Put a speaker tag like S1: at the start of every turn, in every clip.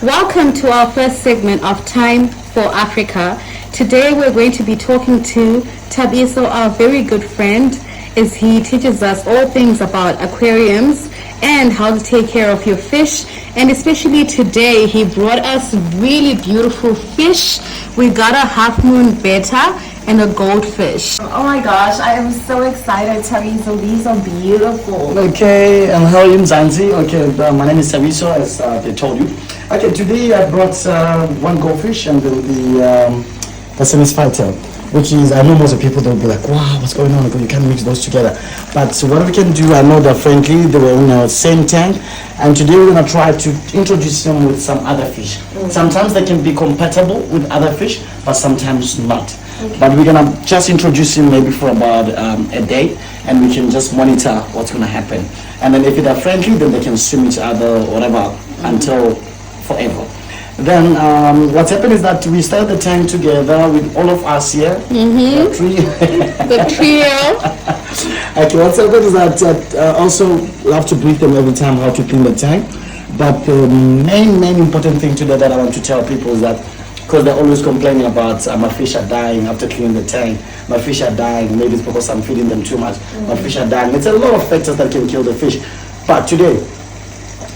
S1: Welcome to our first segment of Time for Africa. Today we're going to be talking to Thabiso, our very good friend, as he teaches us all things about aquariums and how to take care of your fish. And especially today, he brought us really beautiful fish. We got a half moon betta and a goldfish.
S2: Oh my gosh, I am so excited, Thabiso. These are beautiful.
S3: Okay, and how are you, Zanzi? Okay, my name is Thabiso, as they told you. Okay, today I brought one goldfish and the semi-spider, which is, I know most of the people, they'll be like, wow, what's going on? You can't mix those together. But what we can do, I know they're friendly, they were in the same tank, and today we're going to try to introduce them with some other fish. Sometimes they can be compatible with other fish, but sometimes not. But we're going to just introduce him maybe for about a day, and we can just monitor what's going to happen. And then if they're friendly, then they can swim each other or whatever until forever. Then what's happened is that we started the tank together with all of us here.
S1: The trio.
S3: Okay, what's happened is that also we have to brief them every time how to clean the tank. But the main important thing today that I want to tell people is that, because they're always complaining about my fish are dying after cleaning the tank, my fish are dying, maybe it's because I'm feeding them too much, my fish are dying. It's a lot of factors that can kill the fish. But today,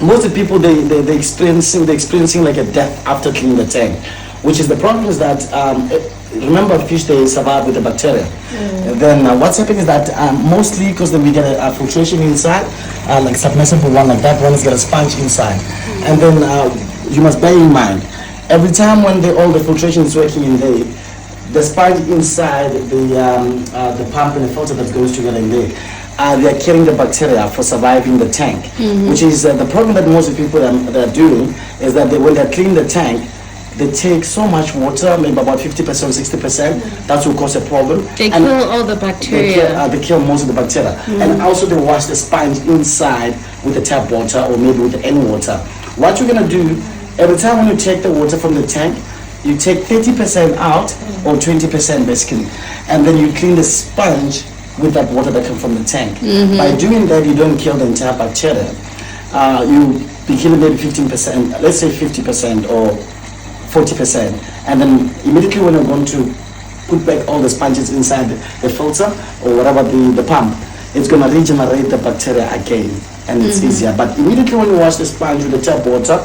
S3: most of the people they're experiencing like a death after cleaning the tank, which is the problem is that remember fish, they survive with the bacteria. And then what's happening is that mostly because then we get a filtration inside, like submersible one like that one is got a sponge inside, and then you must bear in mind every time when all the filtration is working in there, the sponge inside the pump and the filter that goes together in there, they are carrying the bacteria for surviving the tank, which is the problem that most people are doing is that when they're cleaning the tank, they take so much water, maybe about 50%, 60%. That will cause a problem.
S1: They kill all the bacteria.
S3: They kill most of the bacteria. And also they wash the sponge inside with the tap water or maybe with any water. What you're going to do, every time when you take the water from the tank, you take 30% out or 20% basically. And then you clean the sponge with that water that comes from the tank. By doing that, you don't kill the entire bacteria. You be killing maybe 15%, let's say 50% or 40%, and then immediately when you're going to put back all the sponges inside the filter or whatever the pump, it's going to regenerate the bacteria again, and it's easier. But immediately when you wash the sponge with the tap water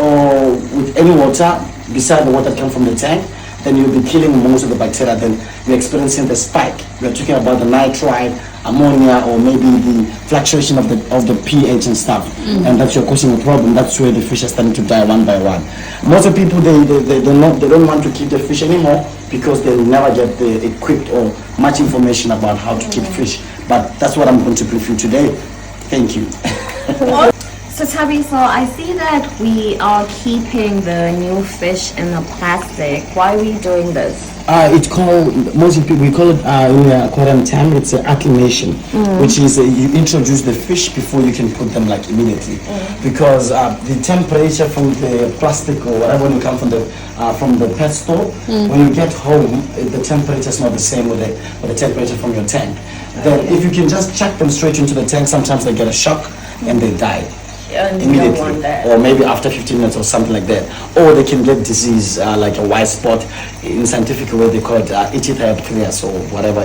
S3: or with any water beside the water that comes from the tank, then you'll be killing most of the bacteria. Then you're experiencing the spike. We're talking about the nitrite, ammonia, or maybe the fluctuation of the pH and stuff, and that's your causing a problem. That's where the fish are starting to die one by one. Most of the people they don't want to keep the fish anymore because they never get the equipped or much information about how to keep fish. But that's what I'm going to brief you today. Thank you.
S2: So Thabiso, I see that we are keeping the new fish in the plastic. Why are we doing this?
S3: It's called, most people, we call it in the aquarium term, it's acclimation, which is you introduce the fish before you can put them like immediately. Because the temperature from the plastic or whatever when you come from the pet store, when you get home, the temperature is not the same with the temperature from your tank. Then if you can just chuck them straight into the tank, sometimes they get a shock and they die. Immediately, or maybe after 15 minutes or something like that, or they can get disease like a white spot. In scientific way they call it ichthyopteris or whatever,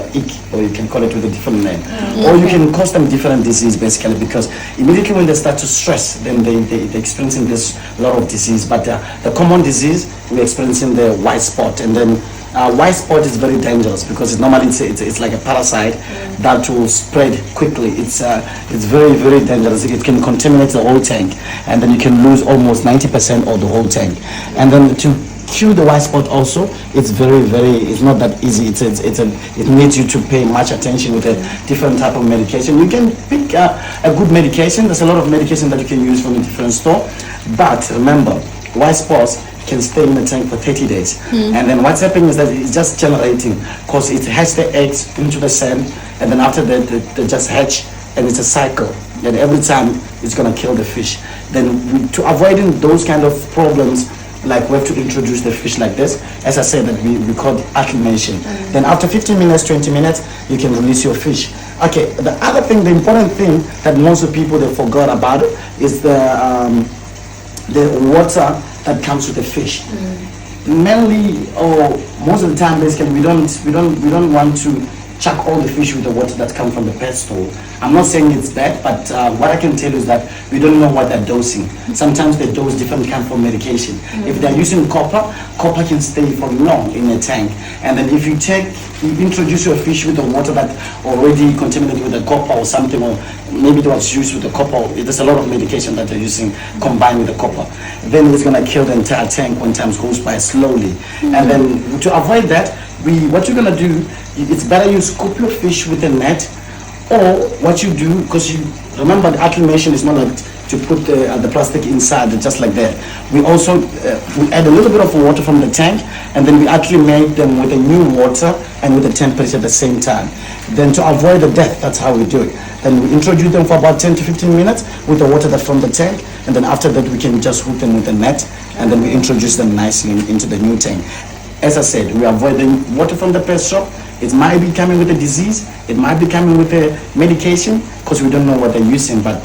S3: or you can call it with a different name, or you can cause them different disease basically, because immediately when they start to stress, then they're experiencing this lot of disease. But the common disease, we're experiencing the white spot, and then white spot is very dangerous because normally it's like a parasite that will spread quickly. It's very, very dangerous. It can contaminate the whole tank, and then you can lose almost 90% of the whole tank. And then to cure the white spot also, it's it's not that easy. It needs you to pay much attention with a different type of medication. You can pick a good medication. There's a lot of medication that you can use from a different store, but remember, white spots can stay in the tank for 30 days. And then what's happening is that it's just generating, because it hatches the eggs into the sand, and then after that they just hatch, and it's a cycle. And every time it's going to kill the fish. Then to avoiding those kind of problems, like we have to introduce the fish like this. As I said, that we call it acclimation. Then after 15 minutes, 20 minutes, you can release your fish. Okay, the other thing, the important thing that most of people they forgot about it is the water that comes with the fish. Mainly, or most of the time, basically, we don't want to chuck all the fish with the water that come from the pet store. I'm not saying it's bad, but what I can tell you is that we don't know what they're dosing. Sometimes they dose different kind of medication. If they're using copper can stay for long in a tank. And then if you introduce your fish with the water that already contaminated with the copper or something, or maybe it was used with the copper, there's a lot of medication that they're using combined with the copper, then it's gonna kill the entire tank when time goes by slowly. And then to avoid that, what you're gonna do, it's better you scoop your fish with a net, or what you do, because you remember the acclimation is not like to put the plastic inside just like that. We also we add a little bit of water from the tank, and then we acclimate them with a new water and with the temperature at the same time. Then to avoid the death, that's how we do it. Then we introduce them for about 10 to 15 minutes with the water that's from the tank, and then after that we can just hook them with a net, and then we introduce them nicely into the new tank. As I said, we avoid the water from the pet shop. It might be coming with a disease, it might be coming with a medication, because we don't know what they're using, but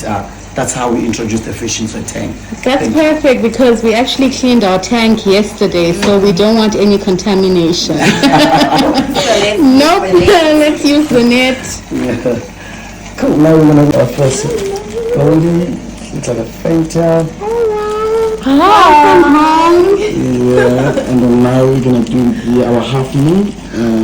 S3: that's how we introduce the fish into the tank.
S1: That's perfect, because we actually cleaned our tank yesterday, so we don't want any contamination. Nope, let's use the net.
S3: Yeah. Cool, now we're going to first Goldie. It's like a fainter.
S1: Hello, from home.
S3: Yeah, and then now we're going to do our half moon.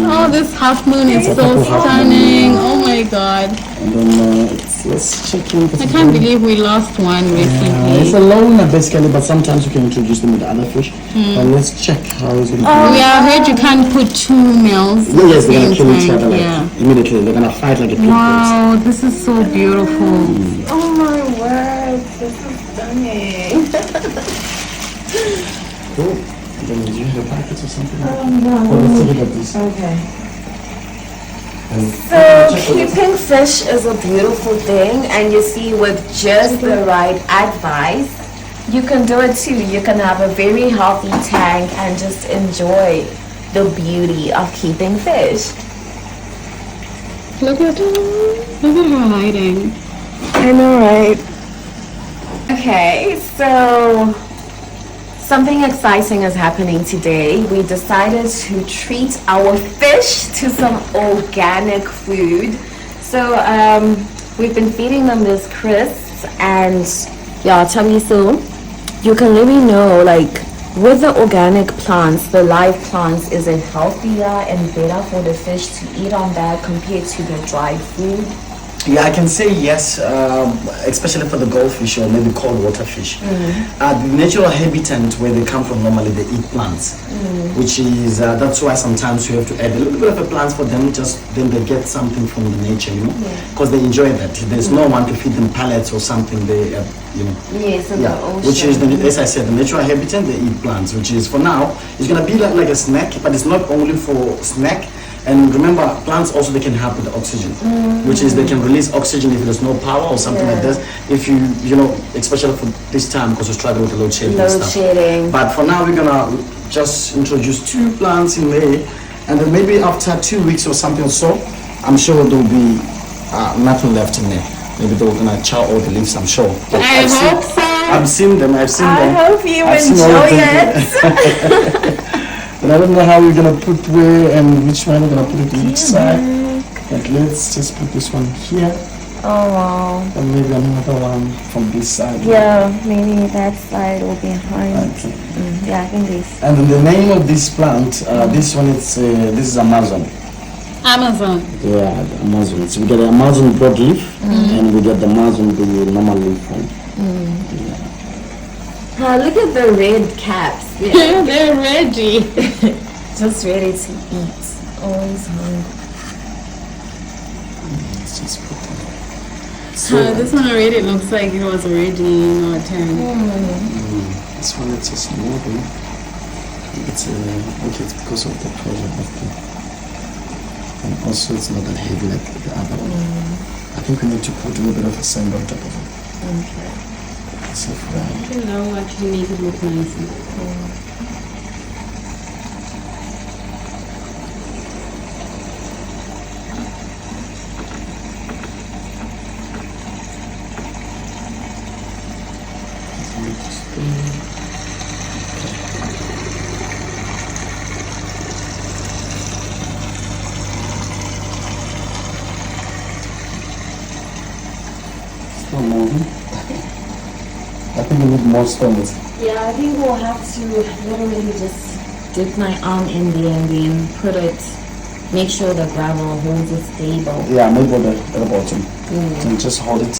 S1: Oh, this half moon is so stunning. Oh my god.
S3: And then let's check in.
S1: I can't believe we lost one recently.
S3: It's a loner basically, but sometimes you can introduce them with the other fish. And let's check how is it.
S1: Yeah, I heard you can't put two males.
S3: Yeah, yes, they're gonna kill each
S1: tank,
S3: other like immediately. They're gonna fight like a pit bulls.
S1: Wow, this is so beautiful.
S2: Oh my word, this is stunning.
S3: Cool. Then do you have a packet or something? No. Let's take a look at this.
S2: Okay.
S3: And
S2: So keeping fish is a beautiful thing, and you see, with just the right advice, you can do it too. You can have a very healthy tank and just enjoy the beauty of keeping fish.
S1: Look at her lighting.
S2: I know, right? Okay, so something exciting is happening today. We decided to treat our fish to some organic food. So we've been feeding them this crisps, and yeah, Tabiso, you can let me know, like, with the organic plants, the live plants, is it healthier and better for the fish to eat on that compared to the dry food?
S3: yeah, I can say yes, especially for the goldfish or maybe cold water fish. The natural habitat where they come from, normally they eat plants, which is that's why sometimes you have to add a little bit of a plant for them, just then they get something from the nature, because they enjoy that. There's no one to feed them pellets or something. They
S2: Yes, in the ocean.
S3: which is as I said, the natural habitat. They eat plants, which is for now it's gonna be like a snack, but it's not only for snack. And remember, plants also, they can help with the oxygen, which is they can release oxygen if there's no power or something like this. If you know, especially for this time, because we're struggling with the load shedding and stuff. But for now, we're gonna just introduce 2 plants in there, and then maybe after 2 weeks or something or so, I'm sure there'll be nothing left in there. Maybe they're gonna chow all the leaves, I'm sure. But
S1: I hope so.
S3: I've seen them.
S2: I hope you
S3: I've seen all of
S2: enjoy
S3: them.
S2: it.
S3: And I don't know how we're gonna put where and which one we're gonna put it on each side. But let's just put this one here,
S2: Oh wow.
S3: and maybe another one from this side.
S2: Yeah, maybe that side will be behind.
S3: Okay.
S2: Yeah, I think this.
S3: And then the name of this plant, this one, this is Amazon.
S1: Amazon.
S3: Yeah, the Amazon. So we get the Amazon broadleaf, and we get the Amazon the normal leaf one.
S2: Look at the red caps.
S1: Yeah, they're ready.
S2: Just ready to eat. Always hungry.
S3: Let's just put them.
S1: This one already looks like it was already in our tank.
S3: This one it's just moving. It's okay, it's because of the pressure of the, and also it's not that heavy like the other one. I think we need to put a little bit of a sand on top of it.
S2: Okay.
S3: So fry.
S1: You know what, you make it look nicer.
S3: not moving. I think we need more stones.
S2: Yeah, I think we'll have to literally just dip my arm in there and then put it, make sure the gravel holds it stable.
S3: Yeah, maybe at the bottom. So just hold it.